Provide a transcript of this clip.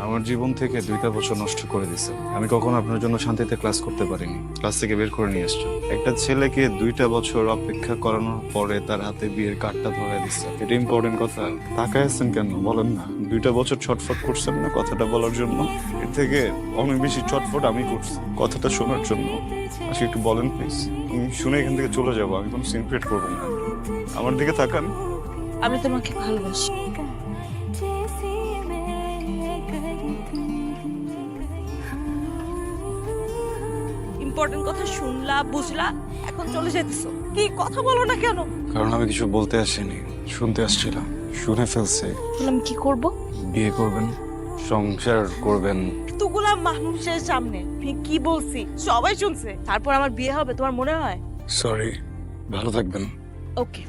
আমার জীবন থেকে 2টা বছর নষ্ট করে দিছে। আমি কখনো আপনার জন্য শান্তিতে ক্লাস করতে পারিনি, ক্লাস থেকে বের করে নিয়ে আসছো। একটা ছেলেকে 2টা বছর অপেক্ষা করানোর পরে তার হাতে বিয়ের কার্ডটা ধরে দিচ্ছে, এটা ইম্পর্টেন্ট কথা। তাকায় আছেন কেন বলেন না? 2টা বছর ছটফট করছেন না কথাটা বলার জন্য? এর থেকে অনেক বেশি ছটফট আমি করছি কথাটা শোনার জন্য। আজকে একটু বলেন প্লিজ, আমি শুনে এখান থেকে চলে যাবো, আমি কোনো সিন ক্রিয়েট করবো না। আমার দিকে তাকান। আমি তোমাকে ভালোবাসি। ইম্পর্টেন্ট কথা শুনলা, বুঝলা, এখন চলে যেতেছো। কি কথা বলো না কেন? কারণ আমি কিছু বলতে আসিনি, শুনতে আসছিলাম। শুনে ফেলছে। আমি কি করব? বিয়ে করবেন, সংসার করবেন। এতগুলা মানুষের সামনে আমি কি বলছি সবাই শুনছে, তারপর আমার বিয়ে হবে তোমার মনে হয়? সরি, ভালো থাকবেন। ওকে।